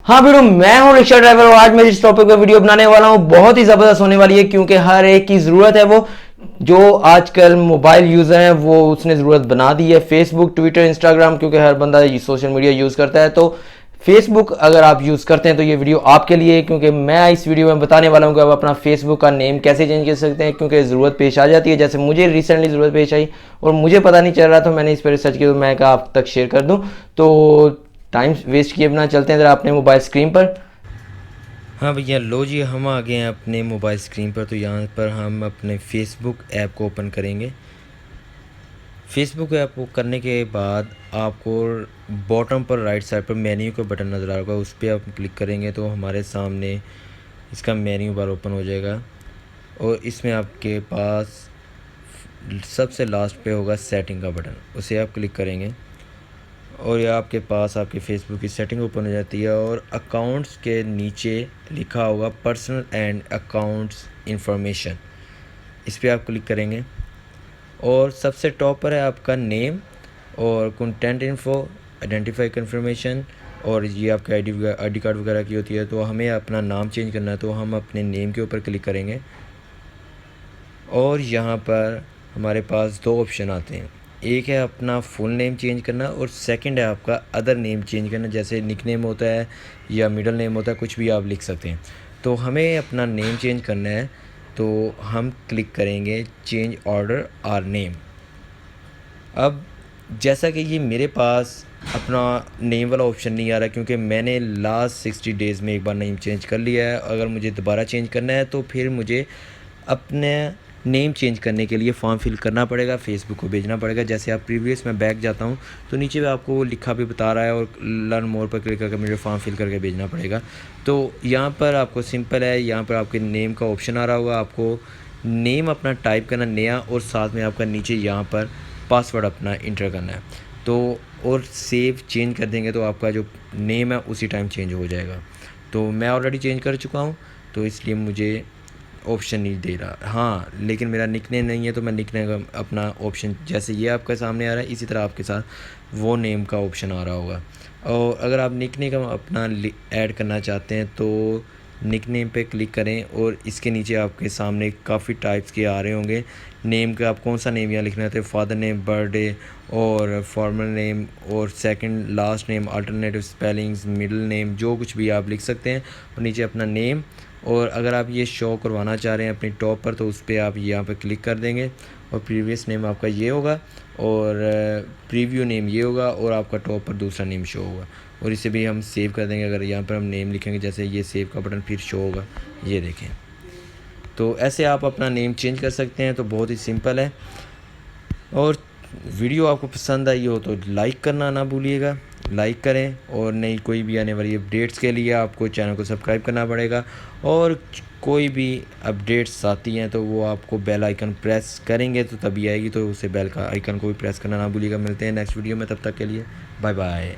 हाँ वीडियो, मैं हूँ रिक्शा ड्राइवर और आज मैं जिस टॉपिक पे वीडियो बनाने वाला हूँ बहुत ही ज़बरदस्त होने वाली है, क्योंकि हर एक की ज़रूरत है। वो जो आजकल मोबाइल यूज़र है वो उसने ज़रूरत बना दी है। फेसबुक, ट्विटर, इंस्टाग्राम, क्योंकि हर बंदा सोशल मीडिया यूज़ करता है। तो फेसबुक अगर आप यूज़ करते हैं तो ये वीडियो आपके लिए है, क्योंकि मैं इस वीडियो में बताने वाला हूँ कि आप अपना फेसबुक का नेम कैसे चेंज कर सकते हैं, क्योंकि ज़रूरत पेश आ जाती है। जैसे मुझे रिसेंटली ज़रूरत पेश आई और मुझे पता नहीं चल रहा, तो मैंने इस पर रिसर्च किया, तो मैं कहा आप तक शेयर कर दूँ। तो टाइम वेस्ट किए बिना चलते हैं ज़रा अपने मोबाइल स्क्रीन पर। हाँ भैया, लो जी, हम आ गए हैं अपने मोबाइल स्क्रीन पर। तो यहाँ पर हम अपने फेसबुक ऐप को ओपन करेंगे। फेसबुक ऐप को करने के बाद आपको बॉटम पर राइट साइड पर मेन्यू का बटन नज़र आ रहा होगा, उस पर आप क्लिक करेंगे तो हमारे सामने इसका मेन्यू बार ओपन हो जाएगा। और इसमें आपके पास सबसे लास्ट पे होगा सेटिंग का बटन, उसे आप क्लिक करेंगे और यह आपके पास आपके फेसबुक की सेटिंग ओपन हो जाती है। और अकाउंट्स के नीचे लिखा होगा पर्सनल एंड अकाउंट्स इंफॉर्मेशन, इस पर आप क्लिक करेंगे और सबसे टॉप पर है आपका नेम और कंटेंट इन्फो, आइडेंटिफाई कंफर्मेशन, और ये आपके आईडी कार्ड वगैरह की होती है। तो हमें अपना नाम चेंज करना है तो हम अपने नेम के ऊपर क्लिक करेंगे और यहाँ पर हमारे पास दो ऑप्शन आते हैं। एक है अपना फुल नेम चेंज करना और सेकंड है आपका अदर नेम चेंज करना, जैसे निक नेम होता है या मिडिल नेम होता है, कुछ भी आप लिख सकते हैं। तो हमें अपना नेम चेंज करना है तो हम क्लिक करेंगे चेंज ऑर्डर आर नेम। अब जैसा कि ये मेरे पास अपना नेम वाला ऑप्शन नहीं आ रहा, क्योंकि मैंने लास्ट 60 डेज़ में एक बार नेम चेंज कर लिया है। अगर मुझे दोबारा चेंज करना है तो फिर मुझे अपने नेम चेंज करने के लिए फॉर्म फिल करना पड़ेगा, फेसबुक को भेजना पड़ेगा। जैसे आप प्रीवियस में बैक जाता हूँ तो नीचे भी आपको वो लिखा भी बता रहा है और लर्न मोर पर क्लिक करके मुझे फॉर्म फिल करके भेजना पड़ेगा। तो यहाँ पर आपको सिंपल है, यहाँ पर आपके नेम का ऑप्शन आ रहा होगा, आपको नेम अपना टाइप करना नया और साथ में आपका नीचे यहाँ पर पासवर्ड अपना इंटर करना है। तो और सेव चेंज कर देंगे तो आपका जो नेम है उसी टाइम चेंज हो जाएगा। तो मैं ऑलरेडी चेंज कर चुका हूँ तो इसलिए मुझे ऑप्शन नहीं दे रहा। हाँ, लेकिन मेरा निकनेम नहीं है तो मैं निकनेम का अपना ऑप्शन, जैसे ये आपके सामने आ रहा है इसी तरह आपके साथ वो नेम का ऑप्शन आ रहा होगा। और अगर आप निकनेम का अपना ऐड करना चाहते हैं तो निकनेम पे क्लिक करें और इसके नीचे आपके सामने काफ़ी टाइप्स के आ रहे होंगे नेम का। आप कौन सा नेम यहाँ लिखना है, फादर नेम, बर्थडे और फॉर्मल नेम और second last name, alternative spellings, middle name, जो कुछ भी आप लिख सकते हैं। और नीचे अपना नेम, और अगर आप ये शो करवाना चाह रहे हैं अपनी टॉप पर तो उस पर आप यहाँ पर क्लिक कर देंगे और प्रीवियस नेम आपका ये होगा और प्रीव्यू नेम ये होगा और आपका टॉप पर दूसरा नेम शो होगा। और इसे भी हम सेव कर देंगे। अगर यहाँ पर हम नेम लिखेंगे, जैसे ये सेव का बटन फिर शो होगा, ये देखें। तो ऐसे आप अपना नेम चेंज कर सकते हैं। तो बहुत ही सिंपल है। और वीडियो आपको पसंद आई हो तो लाइक करना ना भूलिएगा, लाइक करें। और नई कोई भी आने वाली अपडेट्स के लिए आपको चैनल को सब्सक्राइब करना पड़ेगा। और कोई भी अपडेट्स आती हैं तो वो आपको बेल आइकन प्रेस करेंगे तो तभी आएगी, तो उसे बेल का आइकन को भी प्रेस करना ना भूलिएगा। मिलते हैं नेक्स्ट वीडियो में, तब तक के लिए बाय बाय।